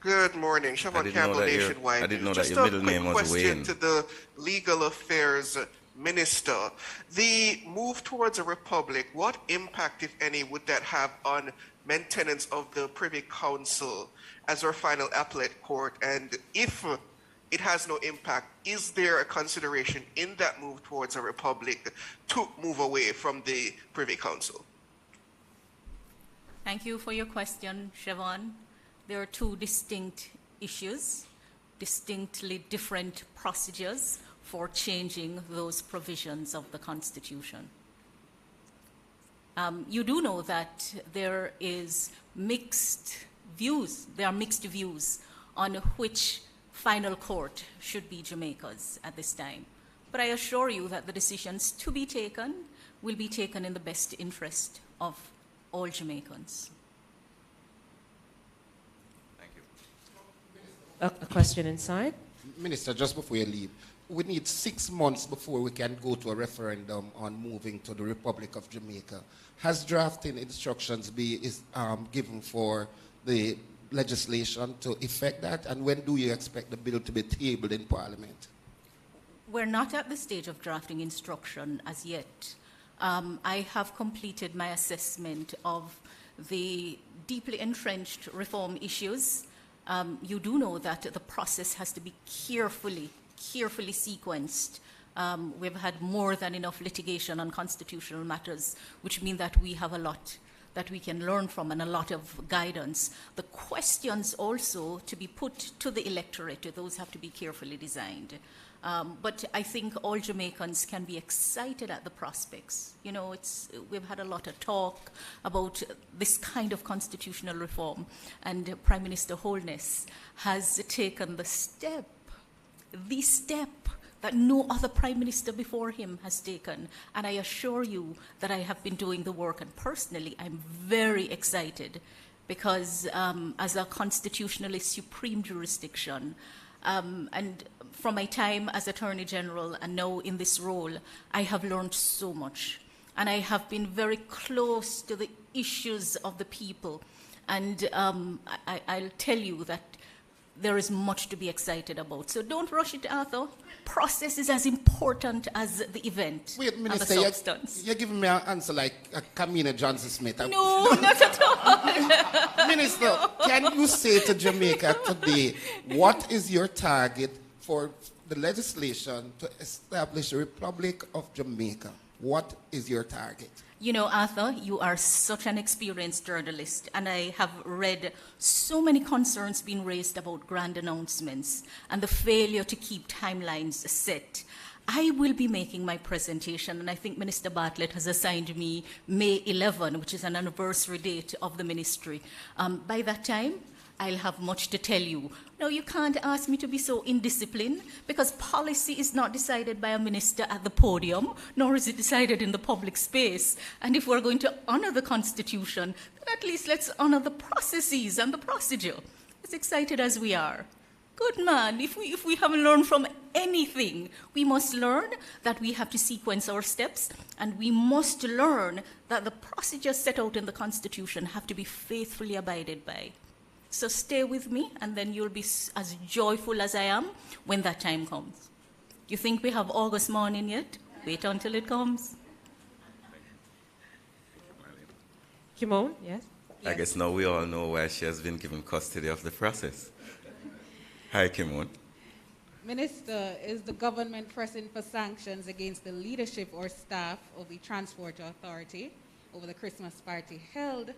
Good morning. Siobhan Campbell, Nationwide. I didn't know Just that your middle name was a quick question Wayne. to the Legal Affairs Minister. The move towards a republic, what impact, if any, would that have on maintenance of the Privy Council as our final appellate court? And if it has no impact, is there a consideration in that move towards a republic to move away from the Privy Council? Thank you for your question, Siobhan. There are two distinct issues, distinctly different procedures for changing those provisions of the Constitution. You do know that there is mixed views. There are mixed views on which final court should be Jamaica's at this time. But I assure you that the decisions to be taken will be taken in the best interest of all Jamaicans. Thank you. A question inside. Minister, just before you leave, we need 6 months before we can go to a referendum on moving to the Republic of Jamaica. Has drafting instructions been given for the legislation to effect that? And when do you expect the bill to be tabled in Parliament? We're not at the stage of drafting instruction as yet. I have completed my assessment of the deeply entrenched reform issues. You do know that the process has to be carefully sequenced. We've had more than enough litigation on constitutional matters, which means that we have a lot that we can learn from and a lot of guidance. The questions also to be put to the electorate, those have to be carefully designed. But I think all Jamaicans can be excited at the prospects. You know, we've had a lot of talk about this kind of constitutional reform, and Prime Minister Holness has taken the step that no other Prime Minister before him has taken. And I assure you that I have been doing the work, and personally I'm very excited because as a constitutionally supreme jurisdiction, and from my time as Attorney General and now in this role, I have learned so much. And I have been very close to the issues of the people. And I'll tell you that there is much to be excited about. So don't rush it, Arthur. Process is as important as the event. Wait, and Minister, the substance. you're giving me an answer like Kamina Johnson-Smith. No, not at all. Minister, can you say to Jamaica today, what is your target for the legislation to establish a Republic of Jamaica? What is your target? You know, Arthur, you are such an experienced journalist, and I have read so many concerns being raised about grand announcements and the failure to keep timelines set. I will be making my presentation, and I think Minister Bartlett has assigned me May 11, which is an anniversary date of the ministry. By that time, I'll have much to tell you. No, you can't ask me to be so indisciplined, because policy is not decided by a minister at the podium, nor is it decided in the public space. And if we're going to honor the Constitution, then at least let's honor the processes and the procedure. As excited as we are. Good man, if we haven't learned from anything, we must learn that we have to sequence our steps, and we must learn that the procedures set out in the Constitution have to be faithfully abided by. So stay with me, and then you'll be as joyful as I am when that time comes. You think we have August morning yet? Wait until it comes. Kimon, yes? I guess now we all know why she has been given custody of the process. Hi, Kimon. Minister, is the government pressing for sanctions against the leadership or staff of the Transport Authority over the Christmas party held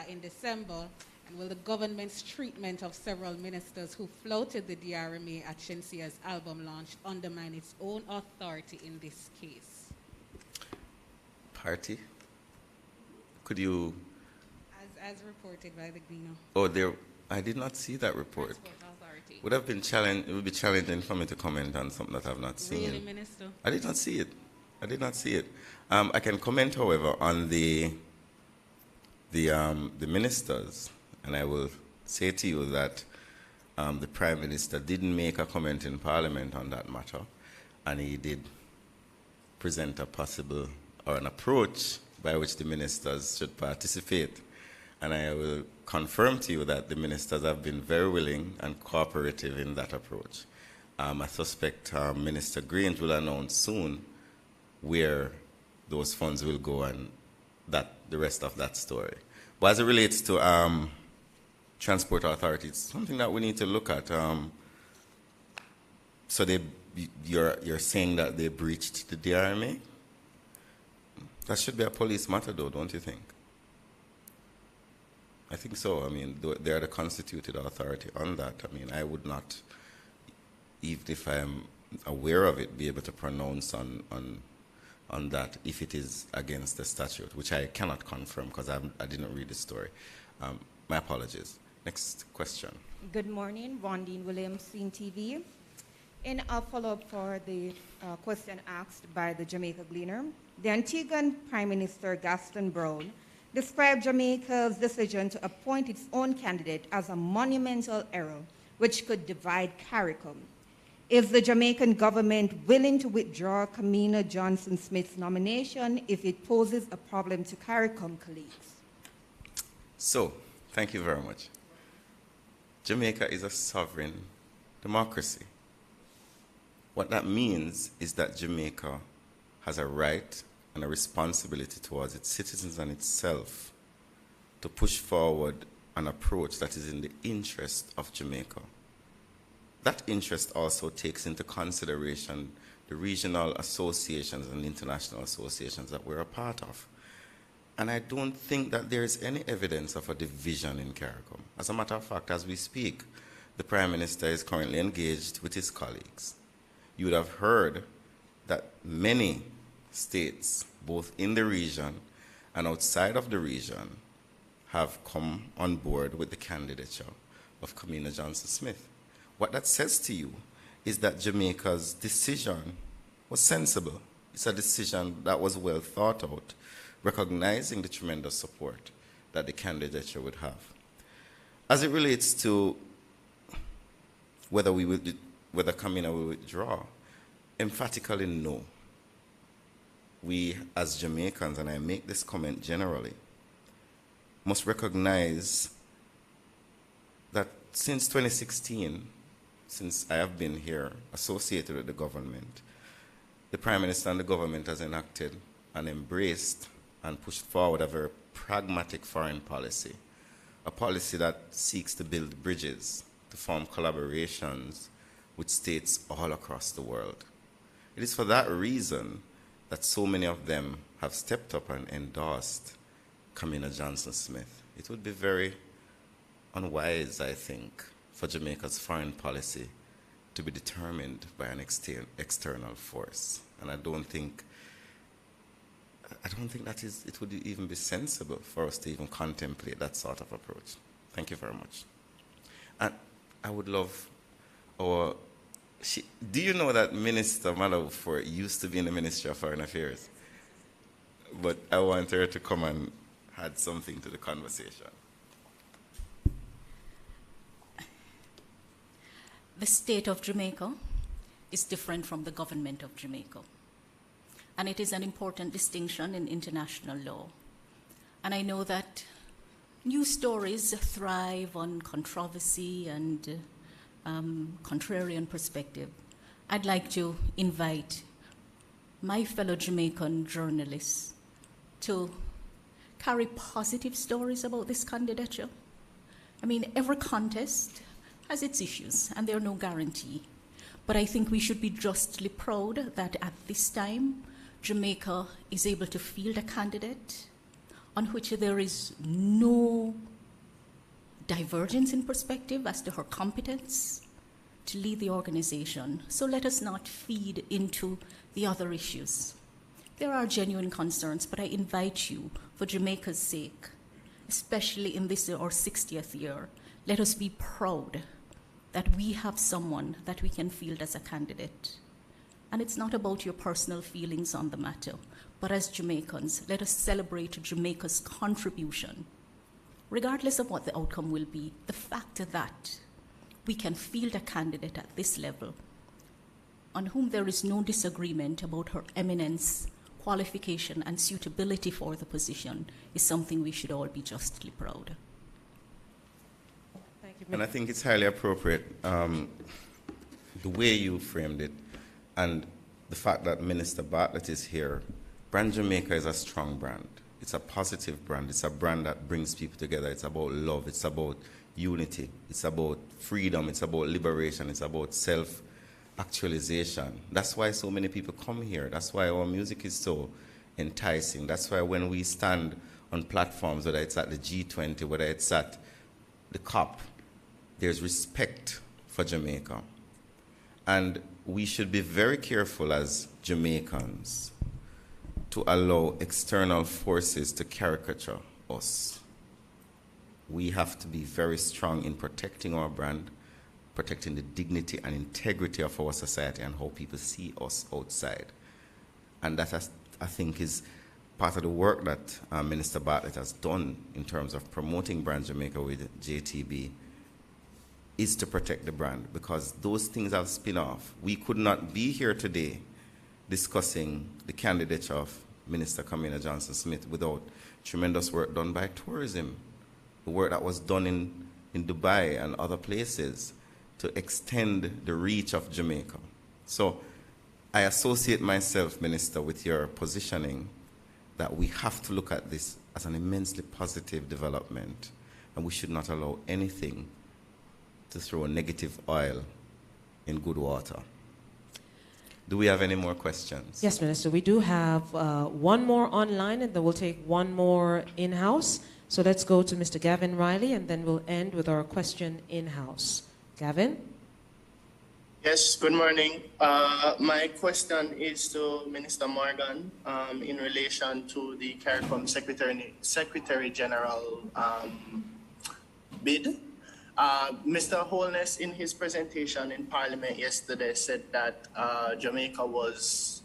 in December? And will the government's treatment of several ministers who floated the DRMA at Shensia's album launch undermine its own authority in this case? Party? Could you... As reported by the Gleaner. Oh, I did not see that report. Transport Authority. It would be challenging for me to comment on something that I've not seen. Really, Minister? I did not see it. I can comment, however, on the the ministers, and I will say to you that the Prime Minister didn't make a comment in Parliament on that matter, and he did present a possible or an approach by which the ministers should participate. And I will confirm to you that the ministers have been very willing and cooperative in that approach. I suspect Minister Grange will announce soon where those funds will go and the rest of that story. But as it relates to transport authority, it's something that we need to look at. So you're saying that they breached the DRMA? That should be a police matter, though, don't you think? I think so. I mean, they are the constituted authority on that. I mean, I would not, even if I'm aware of it, be able to pronounce on that if it is against the statute, which I cannot confirm because I didn't read the story. My apologies. Next question. Good morning, Rondine Williams, JISTV. In a follow-up for the question asked by the Jamaica Gleaner, the Antiguan Prime Minister Gaston Brown described Jamaica's decision to appoint its own candidate as a monumental error which could divide CARICOM. Is the Jamaican government willing to withdraw Kamina Johnson-Smith's nomination if it poses a problem to CARICOM colleagues? So, thank you very much. Jamaica is a sovereign democracy. What that means is that Jamaica has a right and a responsibility towards its citizens and itself to push forward an approach that is in the interest of Jamaica. That interest also takes into consideration the regional associations and international associations that we're a part of. And I don't think that there is any evidence of a division in CARICOM. As a matter of fact, as we speak, the Prime Minister is currently engaged with his colleagues. You would have heard that many states, both in the region and outside of the region, have come on board with the candidature of Kamina Johnson-Smith. What that says to you is that Jamaica's decision was sensible. It's a decision that was well thought out, recognizing the tremendous support that the candidature would have. As it relates to whether Kamina will withdraw, emphatically no. We, as Jamaicans, and I make this comment generally, must recognize that since 2016, since I have been here associated with the government, the Prime Minister and the government has enacted and embraced and pushed forward a very pragmatic foreign policy, a policy that seeks to build bridges, to form collaborations with states all across the world. It is for that reason that so many of them have stepped up and endorsed Kamina Johnson-Smith. It would be very unwise, I think, for Jamaica's foreign policy to be determined by an external force. And I don't think that it would even be sensible for us to even contemplate that sort of approach. Thank you very much. And I would love do you know that Minister Madaufur used to be in the Ministry of Foreign Affairs? But I want her to come and add something to the conversation. The state of Jamaica is different from the government of Jamaica. And it is an important distinction in international law. And I know that news stories thrive on controversy and contrarian perspective. I'd like to invite my fellow Jamaican journalists to carry positive stories about this candidature. I mean, every contest has its issues, and there are no guarantee. But I think we should be justly proud that at this time, Jamaica is able to field a candidate on which there is no divergence in perspective as to her competence to lead the organization. So let us not feed into the other issues. There are genuine concerns, but I invite you, for Jamaica's sake, especially in this our 60th year, let us be proud that we have someone that we can field as a candidate. And it's not about your personal feelings on the matter, but as Jamaicans, let us celebrate Jamaica's contribution regardless of what the outcome will be, the fact that we can field a candidate at this level on whom there is no disagreement about her eminence, qualification, and suitability for the position is something we should all be justly proud of. Thank you. And I think it's highly appropriate, the way you framed it, and the fact that Minister Bartlett is here. Brand Jamaica is a strong brand. It's a positive brand. It's a brand that brings people together. It's about love. It's about unity. It's about freedom. It's about liberation. It's about self-actualization. That's why so many people come here. That's why our music is so enticing. That's why when we stand on platforms, whether it's at the G20, whether it's at the COP, there's respect for Jamaica. And we should be very careful as Jamaicans to allow external forces to caricature us. We have to be very strong in protecting our brand, protecting the dignity and integrity of our society and how people see us outside. And that, I think, is part of the work that Minister Bartlett has done in terms of promoting Brand Jamaica with JTB, is to protect the brand, because those things have spin off. We could not be here today discussing the candidature of Minister Kamina Johnson-Smith without tremendous work done by tourism, the work that was done in Dubai and other places to extend the reach of Jamaica. So I associate myself, Minister, with your positioning that we have to look at this as an immensely positive development, and we should not allow anything to throw negative oil in good water. Do we have any more questions? Yes, Minister. We do have one more online, and then we'll take one more in-house. So let's go to Mr. Gavin Riley, and then we'll end with our question in-house. Gavin? Yes, good morning. My question is to Minister Morgan in relation to the CARICOM Secretary General bid. Mr. Holness, in his presentation in Parliament yesterday, said that Jamaica was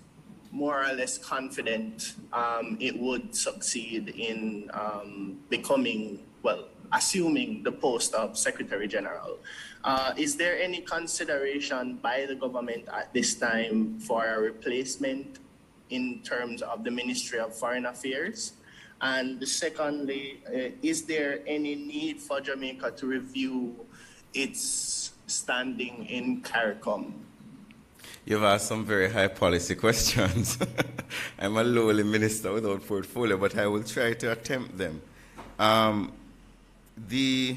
more or less confident it would succeed in becoming, well, assuming the post of Secretary General. Is there any consideration by the government at this time for a replacement in terms of the Ministry of Foreign Affairs? And secondly, is there any need for Jamaica to review its standing in CARICOM? You've asked some very high policy questions. I'm a lowly minister without portfolio, but I will try to attempt them. The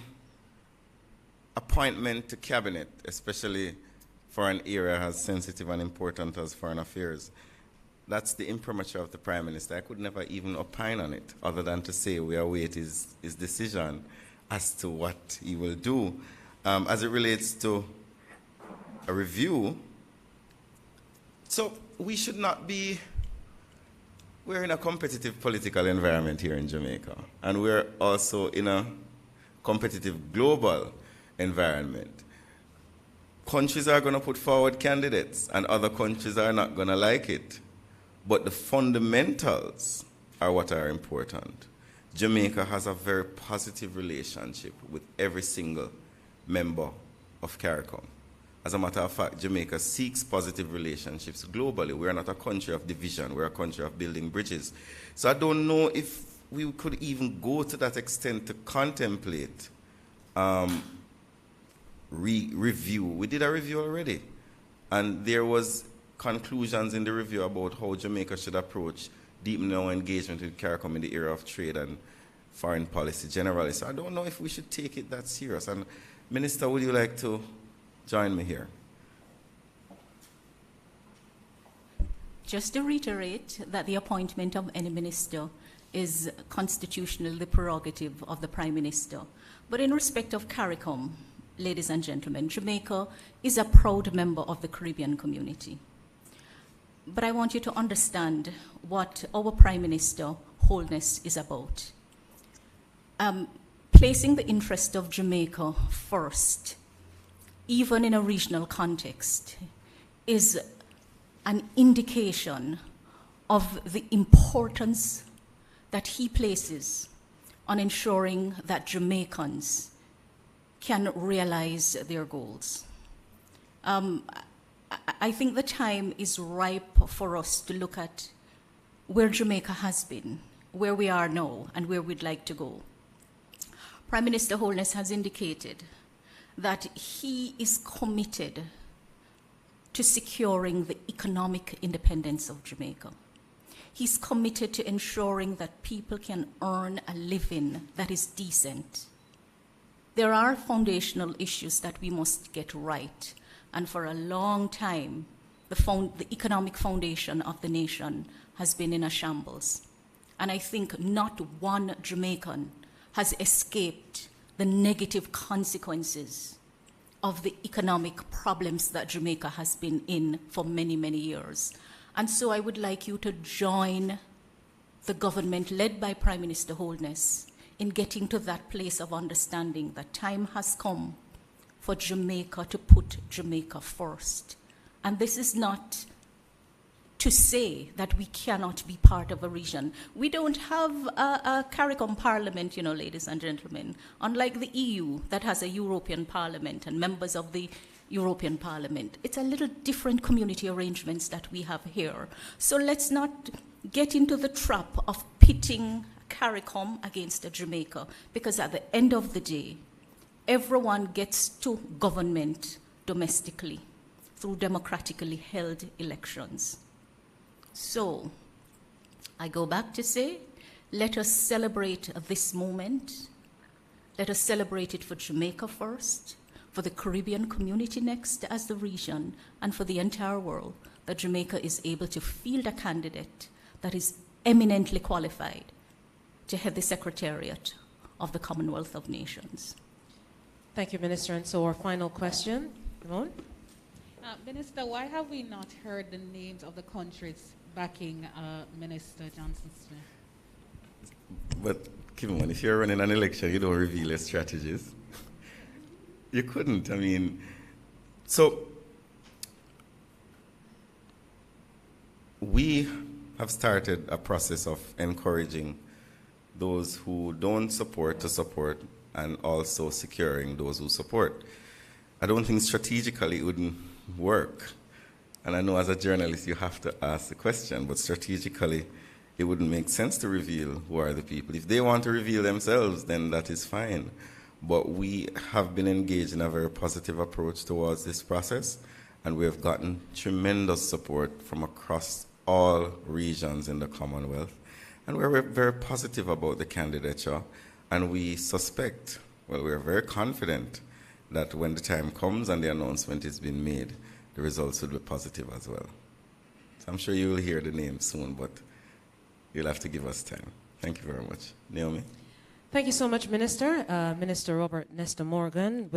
appointment to cabinet, especially for an area as sensitive and important as foreign affairs, that's the imprimatur of the Prime Minister. I could never even opine on it, other than to say we await his decision as to what he will do. As it relates to a review, so we should not be, we're in a competitive political environment here in Jamaica, and we're also in a competitive global environment. Countries are going to put forward candidates, and other countries are not going to like it. But the fundamentals are what are important. Jamaica has a very positive relationship with every single member of CARICOM. As a matter of fact, Jamaica seeks positive relationships globally. We are not a country of division. We're a country of building bridges. So I don't know if we could even go to that extent to contemplate review. We did a review already, and there was conclusions in the review about how Jamaica should approach deepening our engagement with CARICOM in the area of trade and foreign policy generally. So I don't know if we should take it that serious. And Minister, would you like to join me here? Just to reiterate that the appointment of any minister is constitutionally the prerogative of the Prime Minister. But in respect of CARICOM, ladies and gentlemen, Jamaica is a proud member of the Caribbean community. But I want you to understand what our Prime Minister, Holness, is about. Placing the interest of Jamaica first, even in a regional context, is an indication of the importance that he places on ensuring that Jamaicans can realize their goals. I think the time is ripe for us to look at where Jamaica has been, where we are now, and where we'd like to go. Prime Minister Holness has indicated that he is committed to securing the economic independence of Jamaica. He's committed to ensuring that people can earn a living that is decent. There are foundational issues that we must get right, and for a long time, the economic foundation of the nation has been in a shambles. And I think not one Jamaican has escaped the negative consequences of the economic problems that Jamaica has been in for many, many years. And so I would like you to join the government led by Prime Minister Holness in getting to that place of understanding that time has come for Jamaica to put Jamaica first. And this is not to say that we cannot be part of a region. We don't have a CARICOM parliament, you know, ladies and gentlemen, unlike the EU that has a European parliament and members of the European Parliament. It's a little different community arrangements that we have here. So let's not get into the trap of pitting CARICOM against Jamaica, because at the end of the day, everyone gets to government domestically through democratically held elections. So I go back to say, let us celebrate this moment. Let us celebrate it for Jamaica first, for the Caribbean community next as the region, and for the entire world, that Jamaica is able to field a candidate that is eminently qualified to head the Secretariat of the Commonwealth of Nations. Thank you, Minister. And so our final question, Ramon? Minister, why have we not heard the names of the countries backing Minister Johnson-Smith? But, Kimon, if you're running an election, you don't reveal your strategies. You couldn't. I mean, so we have started a process of encouraging those who don't support to support, and also securing those who support. I don't think strategically it wouldn't work. And I know as a journalist you have to ask the question, but strategically it wouldn't make sense to reveal who are the people. If they want to reveal themselves, then that is fine. But we have been engaged in a very positive approach towards this process, and we have gotten tremendous support from across all regions in the Commonwealth. And we're very positive about the candidature, and we suspect, well, we're very confident that when the time comes and the announcement is being made, the results will be positive as well. So I'm sure you will hear the name soon, but you'll have to give us time. Thank you very much. Naomi? Thank you so much, Minister. Minister Robert Nesta Morgan,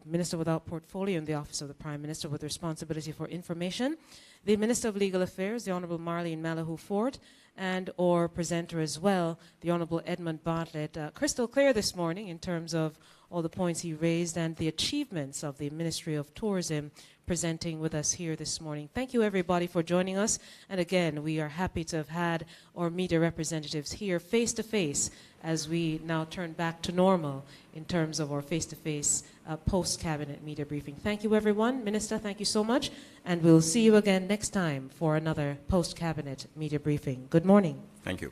Minister without portfolio in the Office of the Prime Minister with responsibility for information. The Minister of Legal Affairs, the Honourable Marlene Malahoo Ford, and our presenter as well, the Honourable Edmund Bartlett. Crystal clear this morning in terms of all the points he raised and the achievements of the Ministry of Tourism presenting with us here this morning. Thank you, everybody, for joining us. And again, we are happy to have had our media representatives here face-to-face as we now turn back to normal in terms of our face-to-face post-cabinet media briefing. Thank you, everyone. Minister, thank you so much. And we'll see you again next time for another post-cabinet media briefing. Good morning. Thank you.